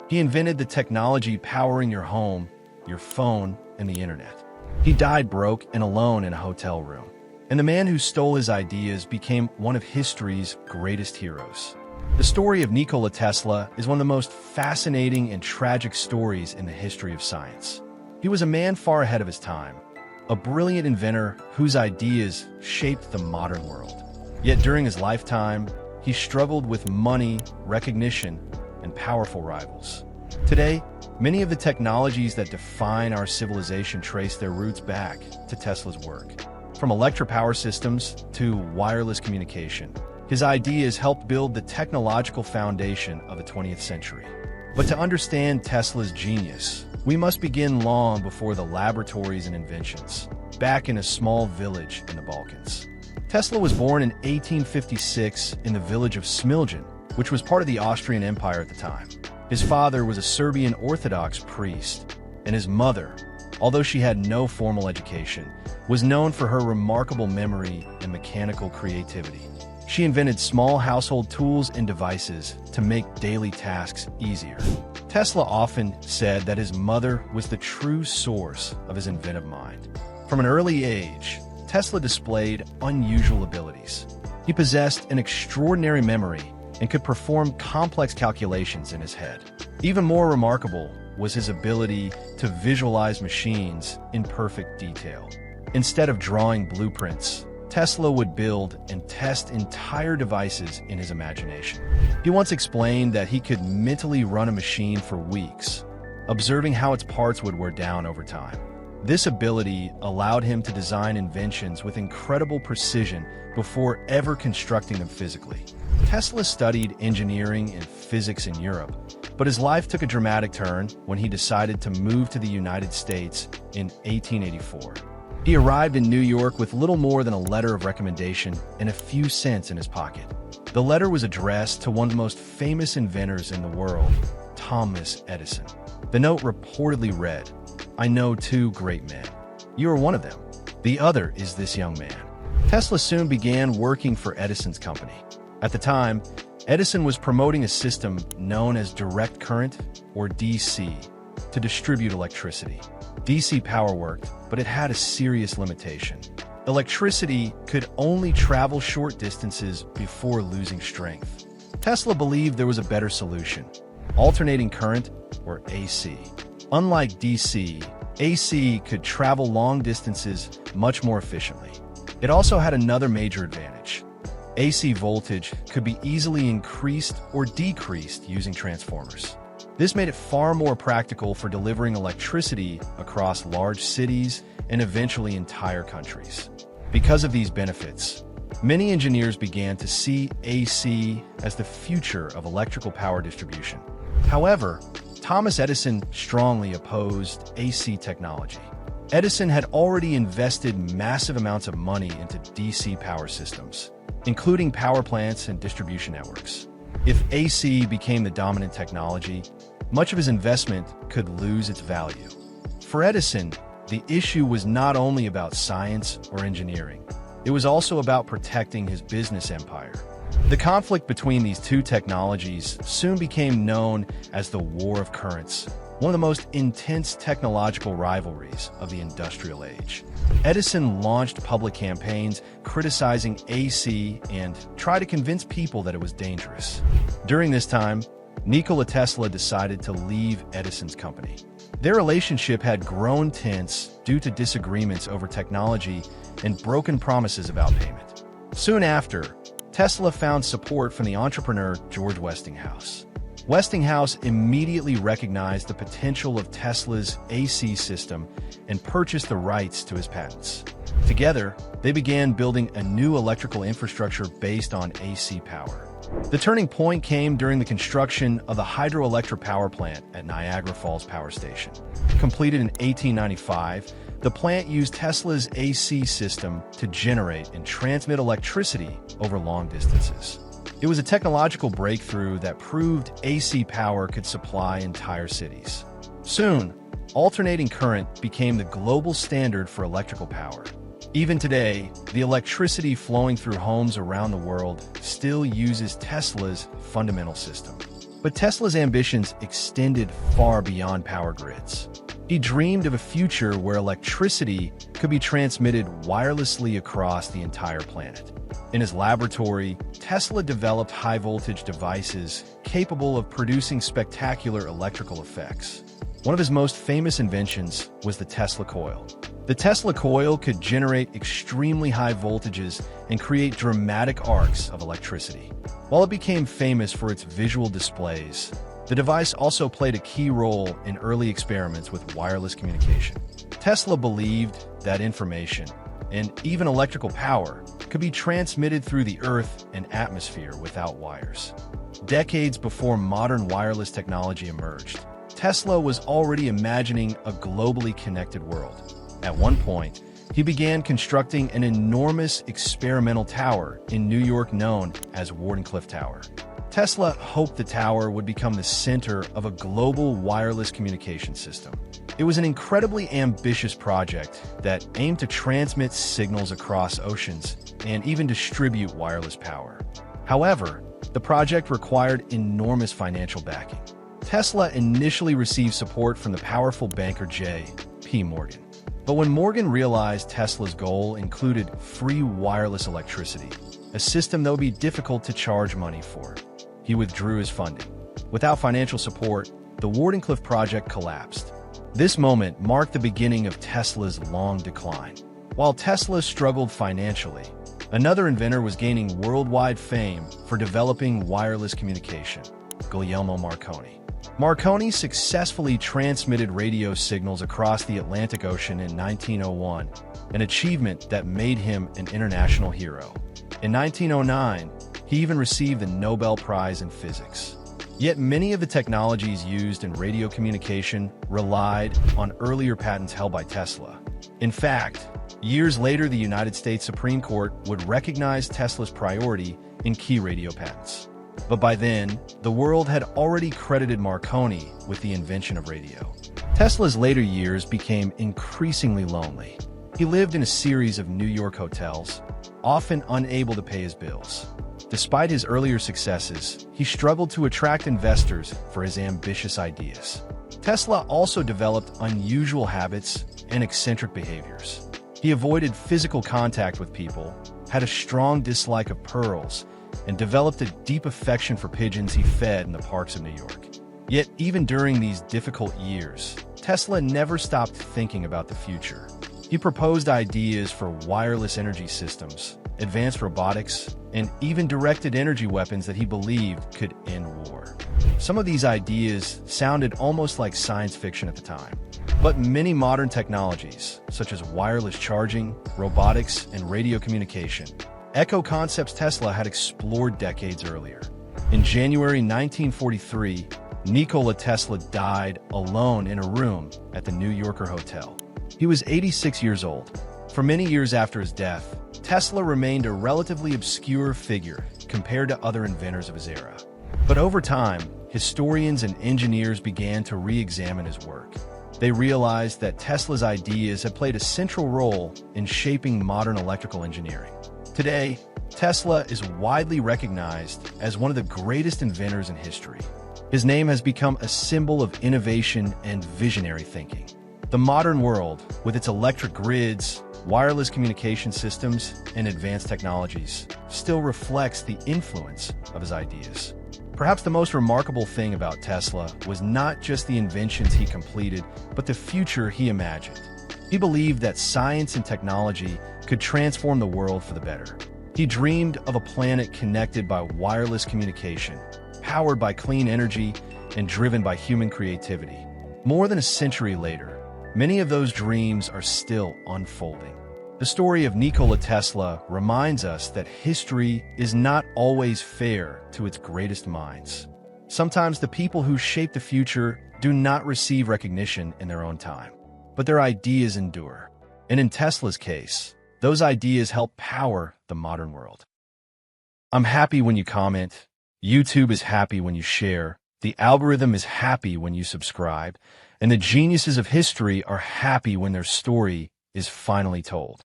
He invented the technology powering your home, your phone, and the internet. He died broke and alone in a hotel room. And the man who stole his ideas became one of history's greatest heroes. The story of Nikola Tesla is one of the most fascinating and tragic stories in the history of science. He was a man far ahead of his time, a brilliant inventor whose ideas shaped the modern world. Yet during his lifetime, he struggled with money, recognition, and powerful rivals. Today, many of the technologies that define our civilization trace their roots back to Tesla's work. From electric power systems to wireless communication, his ideas helped build the technological foundation of the 20th century. But to understand Tesla's genius, we must begin long before the laboratories and inventions, back in a small village in the Balkans. Tesla was born in 1856 in the village of Smiljan, which was part of the Austrian Empire at the time. His father was a Serbian Orthodox priest, and his mother, although she had no formal education, was known for her remarkable memory and mechanical creativity. She invented small household tools and devices to make daily tasks easier. Tesla often said that his mother was the true source of his inventive mind. From an early age, Tesla displayed unusual abilities. He possessed an extraordinary memory and could perform complex calculations in his head. Even more remarkable was his ability to visualize machines in perfect detail. Instead of drawing blueprints, Tesla would build and test entire devices in his imagination. He once explained that he could mentally run a machine for weeks, observing how its parts would wear down over time. This ability allowed him to design inventions with incredible precision before ever constructing them physically. Tesla studied engineering and physics in Europe, but his life took a dramatic turn when he decided to move to the United States in 1884. He arrived in New York with little more than a letter of recommendation and a few cents in his pocket. The letter was addressed to one of the most famous inventors in the world, Thomas Edison. The note reportedly read, "I know two great men. You are one of them. The other is this young man." Tesla soon began working for Edison's company. At the time, Edison was promoting a system known as direct current, or DC, to distribute electricity. DC power worked, but it had a serious limitation. Electricity could only travel short distances before losing strength. Tesla believed there was a better solution: alternating current, or AC. Unlike DC, AC could travel long distances much more efficiently. It also had another major advantage. AC voltage could be easily increased or decreased using transformers. This made it far more practical for delivering electricity across large cities and eventually entire countries. Because of these benefits, many engineers began to see AC as the future of electrical power distribution. However, Thomas Edison strongly opposed AC technology. Edison had already invested massive amounts of money into DC power systems, including power plants and distribution networks. If AC became the dominant technology, much of his investment could lose its value. For Edison, the issue was not only about science or engineering. It was also about protecting his business empire. The conflict between these two technologies soon became known as the War of Currents, one of the most intense technological rivalries of the industrial age. Edison launched public campaigns criticizing AC and tried to convince people that it was dangerous. During this time, Nikola Tesla decided to leave Edison's company. Their relationship had grown tense due to disagreements over technology and broken promises about payment. Soon after, Tesla found support from the entrepreneur George Westinghouse. Westinghouse immediately recognized the potential of Tesla's AC system and purchased the rights to his patents. Together, they began building a new electrical infrastructure based on AC power. The turning point came during the construction of the hydroelectric power plant at Niagara Falls Power Station. Completed in 1895, the plant used Tesla's AC system to generate and transmit electricity over long distances. It was a technological breakthrough that proved AC power could supply entire cities. Soon, alternating current became the global standard for electrical power. Even today, the electricity flowing through homes around the world still uses Tesla's fundamental system. But Tesla's ambitions extended far beyond power grids. He dreamed of a future where electricity could be transmitted wirelessly across the entire planet. In his laboratory, Tesla developed high-voltage devices capable of producing spectacular electrical effects. One of his most famous inventions was the Tesla Coil. The Tesla Coil could generate extremely high voltages and create dramatic arcs of electricity. While it became famous for its visual displays, the device also played a key role in early experiments with wireless communication. Tesla believed that information, and even electrical power, could be transmitted through the Earth and atmosphere without wires. Decades before modern wireless technology emerged, Tesla was already imagining a globally connected world. At one point, he began constructing an enormous experimental tower in New York known as Wardenclyffe Tower. Tesla hoped the tower would become the center of a global wireless communication system. It was an incredibly ambitious project that aimed to transmit signals across oceans and even distribute wireless power. However, the project required enormous financial backing. Tesla initially received support from the powerful banker J.P. Morgan. But when Morgan realized Tesla's goal included free wireless electricity, a system that would be difficult to charge money for, he withdrew his funding. Without financial support, the Wardenclyffe project collapsed. This moment marked the beginning of Tesla's long decline. While Tesla struggled financially, another inventor was gaining worldwide fame for developing wireless communication, Guglielmo Marconi. Marconi successfully transmitted radio signals across the Atlantic Ocean in 1901, an achievement that made him an international hero. In 1909, he even received the Nobel Prize in Physics. Yet many of the technologies used in radio communication relied on earlier patents held by Tesla. In fact, years later, the United States Supreme Court would recognize Tesla's priority in key radio patents. But by then, the world had already credited Marconi with the invention of radio. Tesla's later years became increasingly lonely. He lived in a series of New York hotels, often unable to pay his bills. Despite his earlier successes, he struggled to attract investors for his ambitious ideas. Tesla also developed unusual habits and eccentric behaviors. He avoided physical contact with people, had a strong dislike of pearls, and developed a deep affection for pigeons he fed in the parks of New York. Yet, even during these difficult years, Tesla never stopped thinking about the future. He proposed ideas for wireless energy systems, advanced robotics, and even directed energy weapons that he believed could end war. Some of these ideas sounded almost like science fiction at the time. But many modern technologies, such as wireless charging, robotics, and radio communication, echo concepts Tesla had explored decades earlier. In January 1943, Nikola Tesla died alone in a room at the New Yorker Hotel. He was 86 years old. For many years after his death, Tesla remained a relatively obscure figure compared to other inventors of his era. But over time, historians and engineers began to re-examine his work. They realized that Tesla's ideas had played a central role in shaping modern electrical engineering. Today, Tesla is widely recognized as one of the greatest inventors in history. His name has become a symbol of innovation and visionary thinking. The modern world, with its electric grids, wireless communication systems, and advanced technologies, still reflects the influence of his ideas. Perhaps the most remarkable thing about Tesla was not just the inventions he completed, but the future he imagined. He believed that science and technology could transform the world for the better. He dreamed of a planet connected by wireless communication, powered by clean energy, and driven by human creativity. More than a century later, many of those dreams are still unfolding. The story of Nikola Tesla reminds us that history is not always fair to its greatest minds. Sometimes the people who shape the future do not receive recognition in their own time, but their ideas endure. And in Tesla's case, those ideas help power the modern world. I'm happy when you comment. YouTube is happy when you share. The algorithm is happy when you subscribe. And the geniuses of history are happy when their story is finally told.